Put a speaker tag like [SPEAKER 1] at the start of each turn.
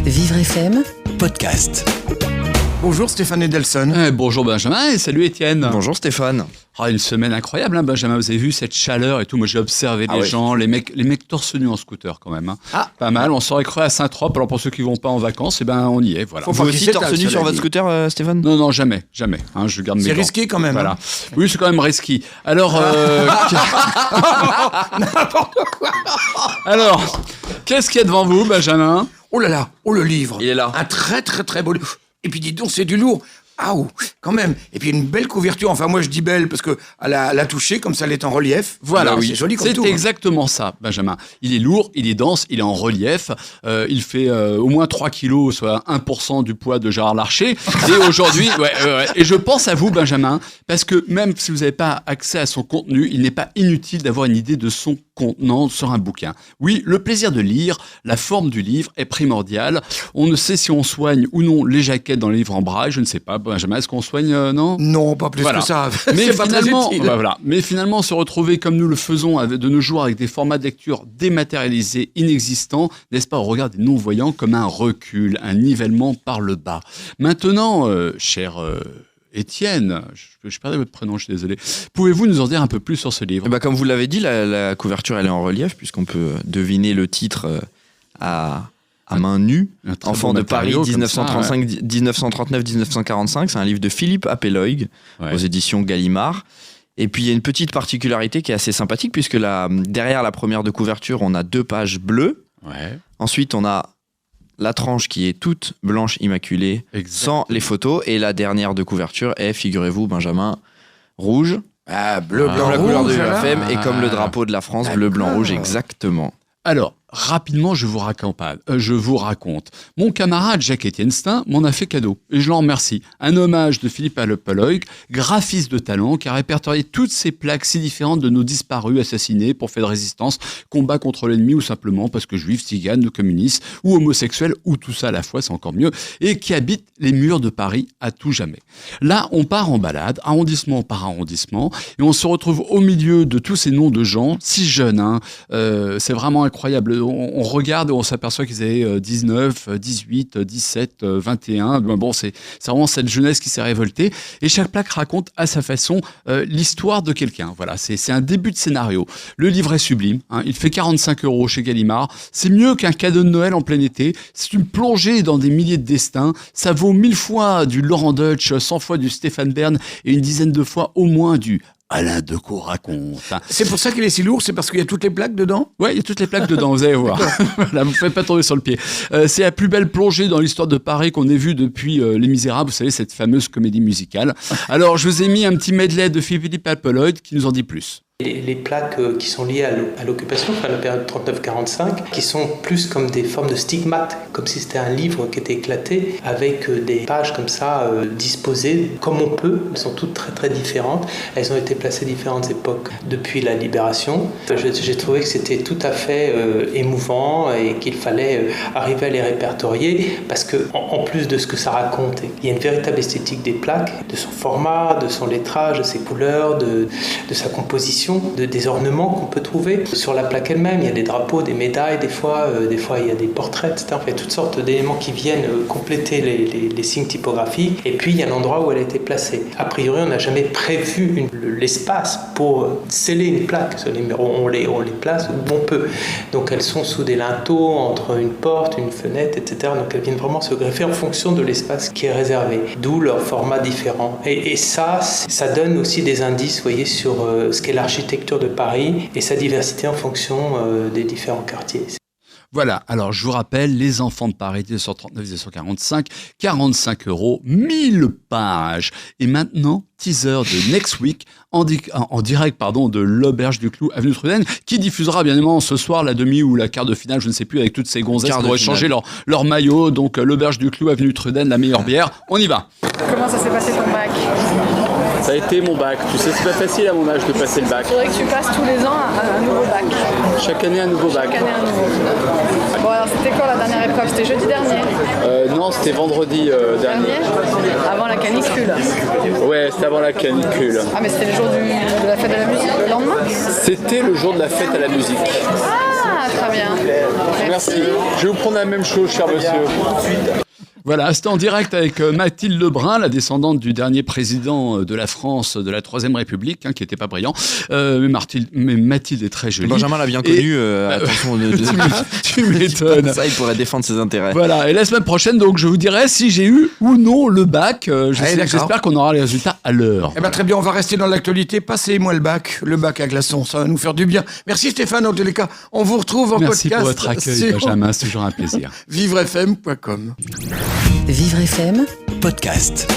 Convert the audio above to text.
[SPEAKER 1] Vivre FM
[SPEAKER 2] podcast.
[SPEAKER 3] Bonjour Stéphane Edelson.
[SPEAKER 4] Bonjour Benjamin et salut Étienne.
[SPEAKER 3] Bonjour Stéphane.
[SPEAKER 4] Une semaine incroyable, hein, Benjamin. Vous avez vu cette chaleur et tout. Moi, j'ai observé les gens, les mecs torse nu en scooter quand même. Hein. Pas mal. On s'aurait cru à Saint-Trope. Alors pour ceux qui vont pas en vacances, on y est. Voilà.
[SPEAKER 3] Faut aussi torse nu sur votre scooter, Stéphane ?
[SPEAKER 4] Non, jamais. Hein, je garde mes
[SPEAKER 3] C'est
[SPEAKER 4] gants.
[SPEAKER 3] risqué quand même.
[SPEAKER 4] Voilà. Oui, c'est quand même risqué. Alors,
[SPEAKER 3] N'importe quoi.
[SPEAKER 4] Alors, qu'est-ce qu'il y a devant vous, Benjamin ?
[SPEAKER 3] Oh là là, le livre.
[SPEAKER 2] Il est là.
[SPEAKER 3] Un très très très beau livre. Et puis dis donc, c'est du lourd. Ah, quand même. Et puis une belle couverture. Enfin, moi je dis belle parce que à la toucher, comme ça, elle est en relief.
[SPEAKER 4] Voilà,
[SPEAKER 3] C'est joli comme tout.
[SPEAKER 4] C'est exactement ça, Benjamin. Il est lourd, il est dense, il est en relief. Il fait au moins 3 kilos, soit 1% du poids de Gérard Larcher. Et aujourd'hui, et je pense à vous, Benjamin, parce que même si vous n'avez pas accès à son contenu, il n'est pas inutile d'avoir une idée de son contenant sur un bouquin. Oui, le plaisir de lire, la forme du livre est primordiale. On ne sait si on soigne ou non les jaquettes dans les livres en braille, je ne sais pas. Benjamin, est-ce qu'on soigne, non ?
[SPEAKER 3] Non, pas plus que ça.
[SPEAKER 4] Mais
[SPEAKER 3] c'est
[SPEAKER 4] finalement,
[SPEAKER 3] pas très utile.
[SPEAKER 4] Mais finalement, se retrouver comme nous le faisons de nos jours avec des formats de lecture dématérialisés, inexistants, n'est-ce pas, au regard des non-voyants, comme un recul, un nivellement par le bas. Maintenant, cher Étienne, je perdais votre prénom, je suis désolé. Pouvez-vous nous en dire un peu plus sur ce livre ?
[SPEAKER 2] Comme vous l'avez dit, la couverture elle est en relief puisqu'on peut deviner le titre à main nue. Enfant de Paris, 1939-1945. C'est un livre de Philippe Appeloig aux éditions Gallimard. Et puis il y a une petite particularité qui est assez sympathique puisque derrière la première de couverture, on a 2 pages bleues.
[SPEAKER 4] Ouais.
[SPEAKER 2] Ensuite, on a la tranche qui est toute blanche immaculée, sans les photos. Et la dernière de couverture est, figurez-vous, Benjamin, rouge.
[SPEAKER 3] Bleu, blanc,
[SPEAKER 2] la
[SPEAKER 3] rouge,
[SPEAKER 2] couleur de
[SPEAKER 3] voilà.
[SPEAKER 2] UFM et comme le drapeau de la France, bleu, blanc, rouge, exactement.
[SPEAKER 4] Alors, rapidement, je vous raconte. Mon camarade Jacques-Étienne Stein m'en a fait cadeau, et je l'en remercie. Un hommage de Philippe Appeloig, graphiste de talent, qui a répertorié toutes ces plaques si différentes de nos disparus, assassinés pour faits de résistance, combat contre l'ennemi ou simplement parce que juifs, tziganes, communistes ou homosexuels, ou tout ça à la fois, c'est encore mieux, et qui habitent les murs de Paris à tout jamais. Là, on part en balade, arrondissement par arrondissement, et on se retrouve au milieu de tous ces noms de gens, si jeunes, c'est vraiment incroyable. On regarde et on s'aperçoit qu'ils avaient 19, 18, 17, 21. Bon, c'est vraiment cette jeunesse qui s'est révoltée. Et chaque plaque raconte à sa façon l'histoire de quelqu'un. Voilà, c'est un début de scénario. Le livre est sublime. Il fait 45 € chez Gallimard. C'est mieux qu'un cadeau de Noël en plein été. C'est une plongée dans des milliers de destins. Ça vaut 1000 fois du Laurent Deutsch, 100 fois du Stéphane Bern et une dizaine de fois au moins du Alain Decaux raconte.
[SPEAKER 3] C'est pour ça qu'il est si lourd, c'est parce qu'il y a toutes les plaques dedans ?
[SPEAKER 4] Ouais, il y a toutes les plaques dedans, vous allez voir. Voilà, vous ne faites pas tomber sur le pied. C'est la plus belle plongée dans l'histoire de Paris qu'on ait vue depuis Les Misérables, vous savez, cette fameuse comédie musicale. Alors, je vous ai mis un petit medley de Philippe Appeloig qui nous en dit plus.
[SPEAKER 5] Les plaques qui sont liées à l'occupation, enfin la période 39-45, qui sont plus comme des formes de stigmates, comme si c'était un livre qui était éclaté, avec des pages comme ça disposées comme on peut. Elles sont toutes très très différentes. Elles ont été placées à différentes époques depuis la Libération. J'ai trouvé que c'était tout à fait émouvant et qu'il fallait arriver à les répertorier parce que en plus de ce que ça raconte, il y a une véritable esthétique des plaques, de son format, de son lettrage, de ses couleurs, de sa composition, des ornements qu'on peut trouver sur la plaque elle-même. Il y a des drapeaux, des médailles, des fois il y a des portraits, etc. Il y a toutes sortes d'éléments qui viennent compléter les signes typographiques. Et puis il y a l'endroit où elle a été placée. A priori, on n'a jamais prévu l'espace pour sceller une plaque. On les place où on peut. Donc elles sont sous des linteaux, entre une porte, une fenêtre, etc. Donc elles viennent vraiment se greffer en fonction de l'espace qui est réservé. D'où leur format différent. Et ça donne aussi des indices, vous voyez, sur ce qu'est l'architecture de Paris et sa diversité en fonction des différents quartiers.
[SPEAKER 4] Voilà, alors je vous rappelle, Les Enfants de Paris, 1939-1945, 45 €, 1000 pages. Et maintenant, teaser de Next Week, en direct de l'Auberge du Clou, avenue Truden, qui diffusera bien évidemment ce soir la demi ou la quart de finale, je ne sais plus, avec toutes ces gonzesses qui vont échanger leur maillot. Donc l'Auberge du Clou, avenue Truden, la meilleure bière. On y va.
[SPEAKER 6] Comment ça s'est passé ton bac ?
[SPEAKER 4] Ça a été mon bac. Tu sais, c'est pas facile à mon âge de passer le bac.
[SPEAKER 6] Il faudrait que tu passes tous les ans un nouveau bac.
[SPEAKER 4] Chaque année, un nouveau bac.
[SPEAKER 6] Chaque année un nouveau. Bon, alors c'était quoi la dernière épreuve ? C'était jeudi dernier ?
[SPEAKER 4] Non, c'était vendredi dernier.
[SPEAKER 6] Avant la canicule.
[SPEAKER 4] Ouais, c'était avant la canicule.
[SPEAKER 6] Ah, mais c'était le jour de la fête de la musique, le lendemain ?
[SPEAKER 4] C'était le jour de la fête à la musique.
[SPEAKER 6] Ah, très bien.
[SPEAKER 1] Merci. Je vais vous prendre la même chose, cher monsieur.
[SPEAKER 4] Voilà, c'était en direct avec Mathilde Lebrun, la descendante du dernier président de la France, de la Troisième République, qui n'était pas brillant. Mais Mathilde est très jolie.
[SPEAKER 2] Benjamin l'a bien connu. Attention,
[SPEAKER 4] tu m'étonnes.
[SPEAKER 2] Ça, il pourrait défendre ses intérêts.
[SPEAKER 4] Voilà, et la semaine prochaine, donc, je vous dirai si j'ai eu ou non le bac. J'espère qu'on aura les résultats à l'heure.
[SPEAKER 3] Eh ben, très bien, on va rester dans l'actualité. Passez-moi le bac à glaçons, ça va nous faire du bien. Merci Stéphane, en tous les cas, on vous retrouve en
[SPEAKER 4] Merci
[SPEAKER 3] podcast.
[SPEAKER 4] pour votre accueil, Benjamin, c'est toujours un plaisir.
[SPEAKER 3] Vivrefm.com.
[SPEAKER 7] Vivre FM, podcast.